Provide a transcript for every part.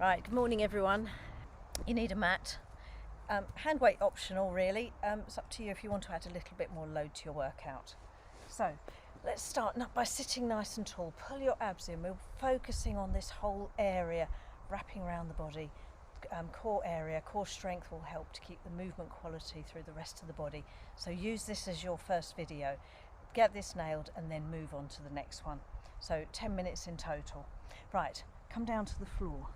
Right, good morning everyone. You need a mat. Hand weight optional really. It's up to you if you want to add a little bit more load to your workout. So let's start by sitting nice and tall. Pull your abs in. We're focusing on this whole area, wrapping around the body. Core area, core strength will help to keep the movement quality through the rest of the body. So use this as your first video. Get this nailed and then move on to the next one. So 10 minutes in total. Right, come down to the floor.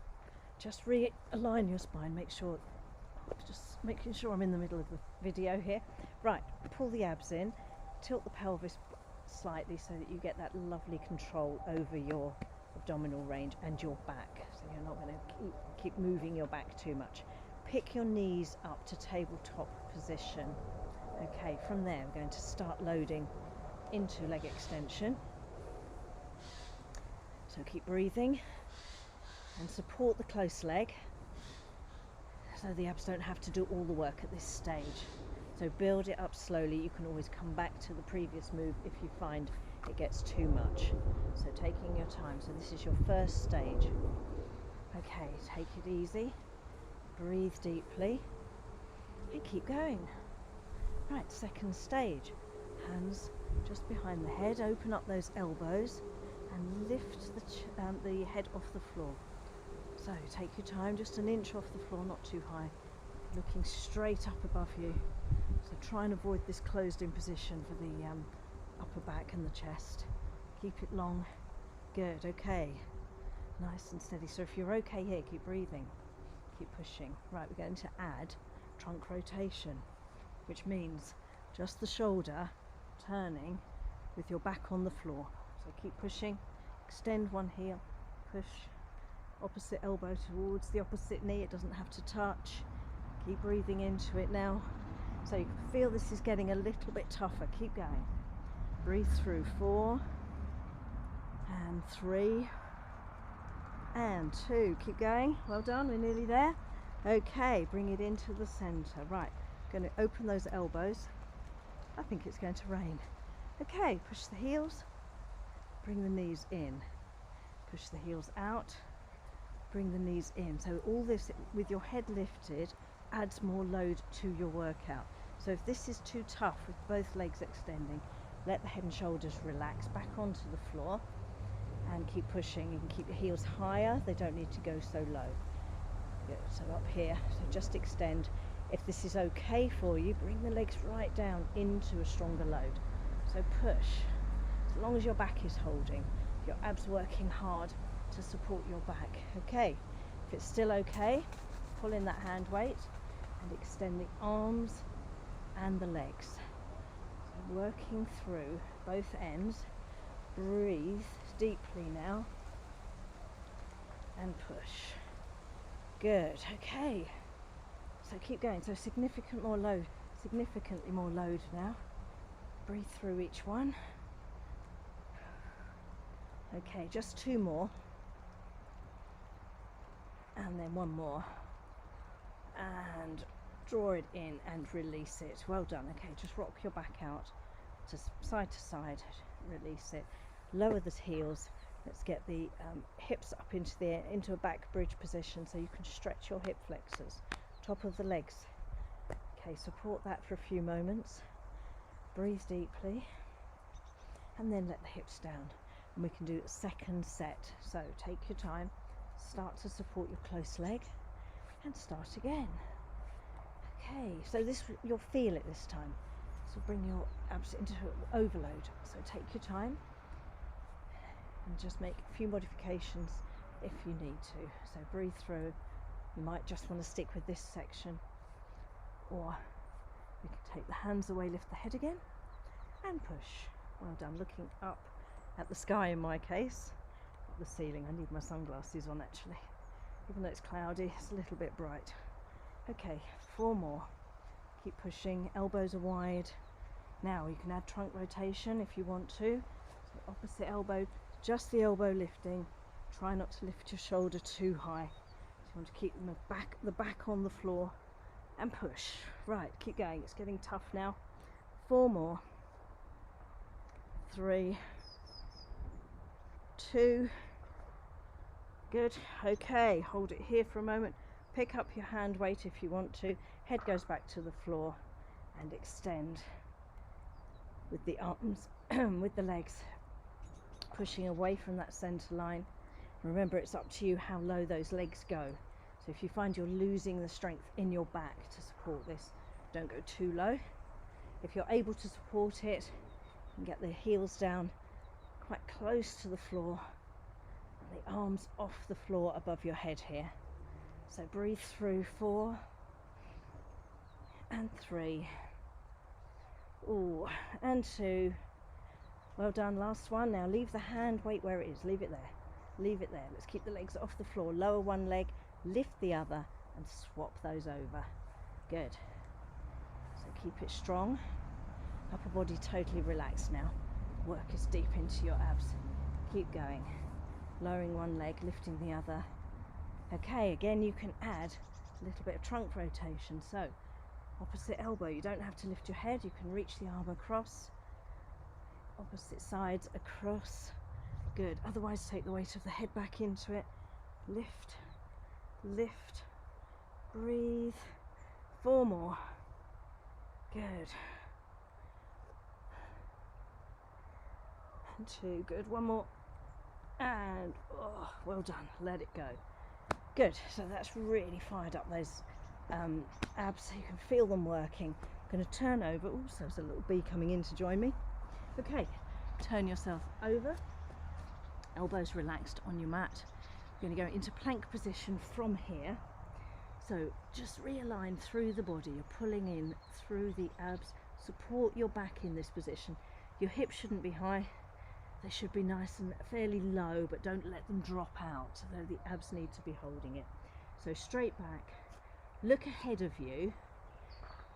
Just realign your spine, just making sure I'm in the middle of the video here. Right, pull the abs in, tilt the pelvis slightly so that you get that lovely control over your abdominal range and your back. So you're not going to keep moving your back too much. Pick your knees up to tabletop position. Okay, from there we're going to start loading into leg extension. So keep breathing. And support the close leg so the abs don't have to do all the work at this stage. So build it up slowly. You can always come back to the previous move if you find it gets too much. So taking your time. So this is your first stage. Okay, take it easy. Breathe deeply and keep going. Right, second stage. Hands just behind the head. Open up those elbows and lift the head off the floor. So take your time, just an inch off the floor, not too high, looking straight up above you. So try and avoid this closed in position for the upper back and the chest. Keep it long. Good, okay. Nice and steady. So if you're okay here, keep breathing, keep pushing. Right, we're going to add trunk rotation, which means just the shoulder turning with your back on the floor. So keep pushing, extend one heel, push. Opposite elbow towards the opposite knee, it doesn't have to touch. Keep breathing into it now. So you can feel this is getting a little bit tougher. Keep going. Breathe through. 4 and 3 and 2. Keep going. Well done, we're nearly there. Okay, bring it into the center. Right, going to open those elbows. I think it's going to rain. Okay, push the heels, bring the knees in, push the heels out, bring the knees in. So all this with your head lifted adds more load to your workout. So if this is too tough with both legs extending, let the head and shoulders relax back onto the floor and keep pushing. You can keep your heels higher, they don't need to go so low. Good. So up here, so just extend. If this is okay for you, bring the legs right down into a stronger load. So push as long as your back is holding, your abs working hard to support your back. Okay, if it's still okay, pull in that hand weight and extend the arms and the legs. So working through both ends. Breathe deeply now and push. Good. Okay, so keep going. So significantly more load now. Breathe through each one. Okay, just 2 more. And then 1 more, and draw it in and release it. Well done. Okay, just rock your back out to side, release it, lower the heels. Let's get the hips up into a back bridge position so you can stretch your hip flexors, top of the legs. Okay, support that for a few moments. Breathe deeply and then let the hips down, and we can do a second set. So take your time. Start to support your close leg and start again. Okay, so this, you'll feel it this time. So bring your abs into overload. So take your time and just make a few modifications if you need to. So breathe through. You might just want to stick with this section, or we can take the hands away, lift the head again and push. Well done. Looking up at the sky in my case. The ceiling. I need my sunglasses on actually. Even though it's cloudy, it's a little bit bright. Okay, 4 more. Keep pushing. Elbows are wide. Now you can add trunk rotation if you want to. So opposite elbow, just the elbow lifting. Try not to lift your shoulder too high. So you want to keep the back on the floor and push. Right, keep going. It's getting tough now. 4 more. 3, 2, Good. Okay, hold it here for a moment. Pick up your hand weight if you want to. Head goes back to the floor and extend with the arms, with the legs pushing away from that center line. Remember, it's up to you how low those legs go. So if you find you're losing the strength in your back to support this, don't go too low. If you're able to support it, you can get the heels down quite close to the floor and the arms off the floor above your head here. So breathe through 4 and 3. Ooh, and 2. Well done, last one. Now leave the hand weight where it is. Leave it there. Leave it there. Let's keep the legs off the floor. Lower one leg, lift the other, and swap those over. Good. So keep it strong. Upper body totally relaxed now. Work is deep into your abs. Keep going. Lowering one leg, lifting the other. Okay, again you can add a little bit of trunk rotation. So opposite elbow, you don't have to lift your head. You can reach the arm across. Opposite sides across. Good. Otherwise, take the weight of the head back into it. Lift, lift, breathe. 4 more. Good. And 2. Good. 1 more. And oh, well done. Let it go. Good. So that's really fired up those abs. So you can feel them working. I'm going to turn over. Oh, so there's a little bee coming in to join me. Okay. Turn yourself over. Elbows relaxed on your mat. You're going to go into plank position from here. So just realign through the body. You're pulling in through the abs. Support your back in this position. Your hips shouldn't be high. They should be nice and fairly low, but don't let them drop out. So the abs need to be holding it. So straight back. Look ahead of you.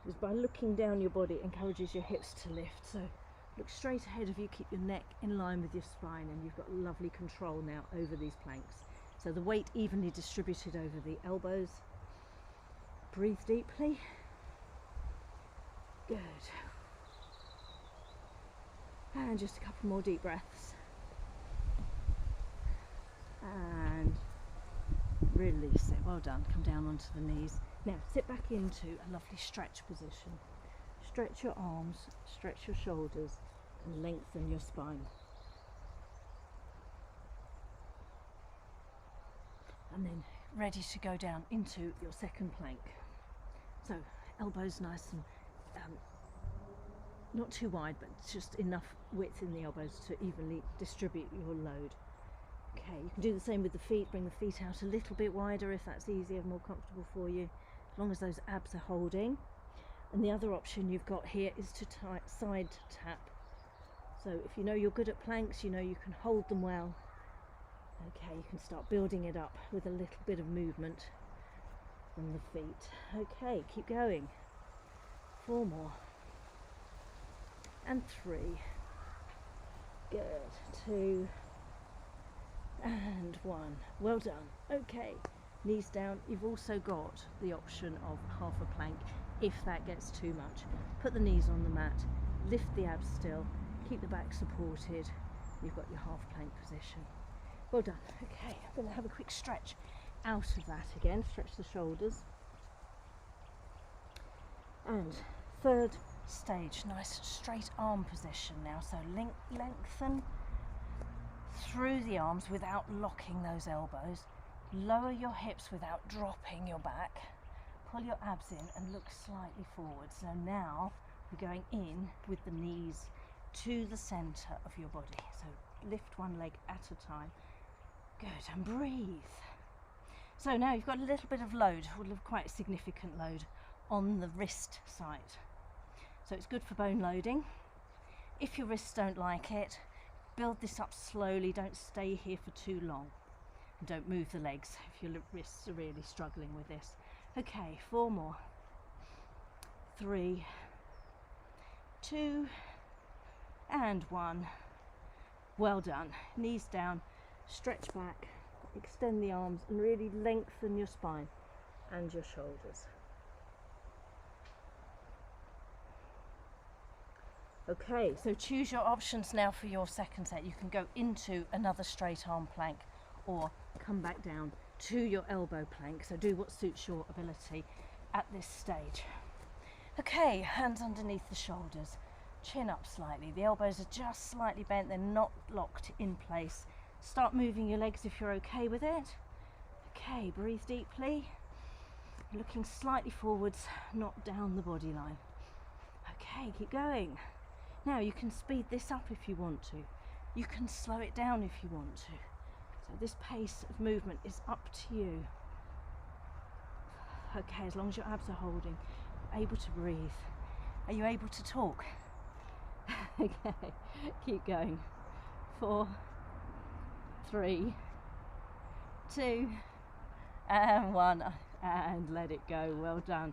Because by looking down your body, it encourages your hips to lift. So look straight ahead of you, keep your neck in line with your spine, and you've got lovely control now over these planks. So the weight evenly distributed over the elbows. Breathe deeply. Good. And just a couple more deep breaths. And release it. Well done. Come down onto the knees. Now sit back into a lovely stretch position. Stretch your arms, stretch your shoulders, and lengthen your spine. And then ready to go down into your second plank. So elbows nice and not too wide, but just enough width in the elbows to evenly distribute your load. Okay, you can do the same with the feet. Bring the feet out a little bit wider if that's easier, more comfortable for you, as long as those abs are holding. And the other option you've got here is to side tap. So if you know you're good at planks, you know you can hold them well. Okay, you can start building it up with a little bit of movement from the feet. Okay, keep going. 4 more. And 3. Good. 2. And 1. Well done. Okay, knees down. You've also got the option of half a plank if that gets too much. Put the knees on the mat, lift the abs still, keep the back supported. You've got your half plank position. Well done. Okay, I'm going to have a quick stretch out of that again. Stretch the shoulders. And third stage, nice straight arm position now. So lengthen through the arms without locking those elbows. Lower your hips without dropping your back. Pull your abs in and look slightly forward. So now we're going in with the knees to the center of your body. So lift one leg at a time. Good, and breathe. So now you've got a little bit of load, quite a significant load on the wrist side. So it's good for bone loading. If your wrists don't like it, build this up slowly. Don't stay here for too long. And don't move the legs if your wrists are really struggling with this. Okay, 4 more. 3, 2, and 1. Well done. Knees down, stretch back, extend the arms, and really lengthen your spine and your shoulders. Okay, so choose your options now for your second set. You can go into another straight arm plank or come back down to your elbow plank. So do what suits your ability at this stage. Okay, hands underneath the shoulders, chin up slightly. The elbows are just slightly bent, they're not locked in place. Start moving your legs if you're okay with it. Okay, breathe deeply. Looking slightly forwards, not down the body line. Okay, keep going. Now you can speed this up if you want to. You can slow it down if you want to. So this pace of movement is up to you. Okay, as long as your abs are holding, able to breathe. Are you able to talk? Okay, keep going. 4, 3, 2, and 1, and let it go. Well done.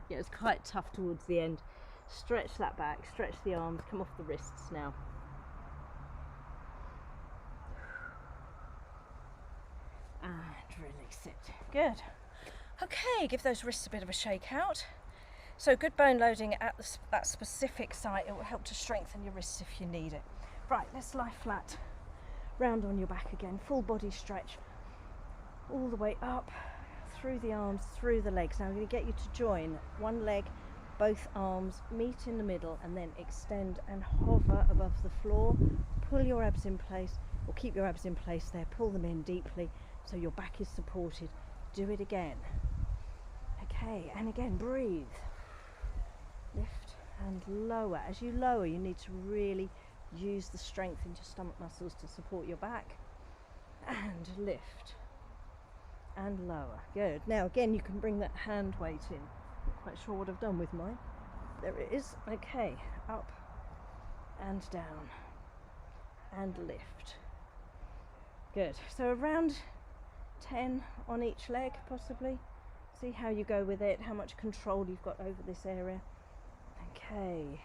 Yeah, it's quite tough towards the end. Stretch that back, stretch the arms, come off the wrists now. And release it. Good. Okay, give those wrists a bit of a shake out. So good bone loading at that specific site. It will help to strengthen your wrists if you need it. Right, let's lie flat. Round on your back again. Full body stretch. All the way up, through the arms, through the legs. Now I'm going to get you to join one leg, both arms, meet in the middle, and then extend and hover above the floor. Pull your abs in place, or keep your abs in place there. Pull them in deeply so your back is supported. Do it again. Okay, and again, breathe. Lift and lower. As you lower, you need to really use the strength in your stomach muscles to support your back. And lift and lower. Good. Now again, you can bring that hand weight in. Not quite sure what I've done with mine. There it is. Okay, up and down and lift. Good. So around 10 on each leg, possibly. See how you go with it, how much control you've got over this area. Okay,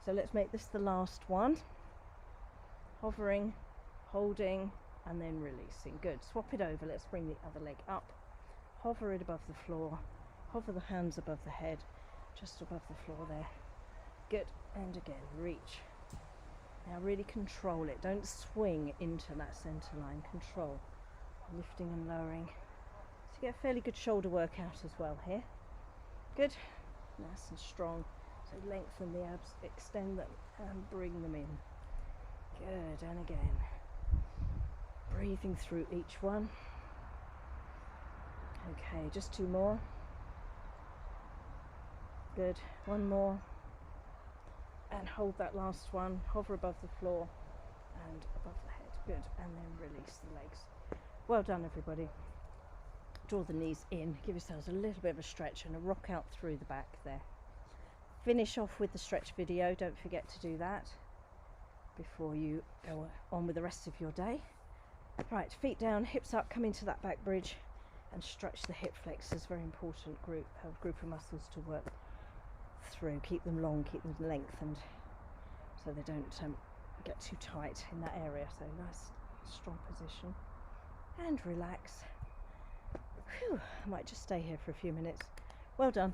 so let's make this the last one. Hovering, holding, and then releasing. Good. Swap it over. Let's bring the other leg up. Hover it above the floor. Hover the hands above the head, just above the floor there. Good. And again, reach. Now really control it. Don't swing into that center line. Control. Lifting and lowering. So you get a fairly good shoulder workout as well here. Good. Nice and strong. So lengthen the abs, extend them, and bring them in. Good. And again. Breathing through each one. Okay, just 2 more. Good. 1 more. And hold that last one. Hover above the floor and above the head. Good. And then release the legs. Well done, everybody. Draw the knees in. Give yourselves a little bit of a stretch and a rock out through the back there. Finish off with the stretch video. Don't forget to do that before you go on with the rest of your day. Right, feet down, hips up, come into that back bridge and stretch the hip flexors. Very important group of muscles to work through. Keep them long, keep them lengthened so they don't get too tight in that area. So nice strong position and relax. Whew, I might just stay here for a few minutes. Well done.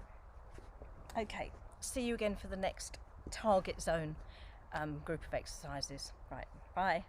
Okay, see you again for the next target zone group of exercises. Right, bye.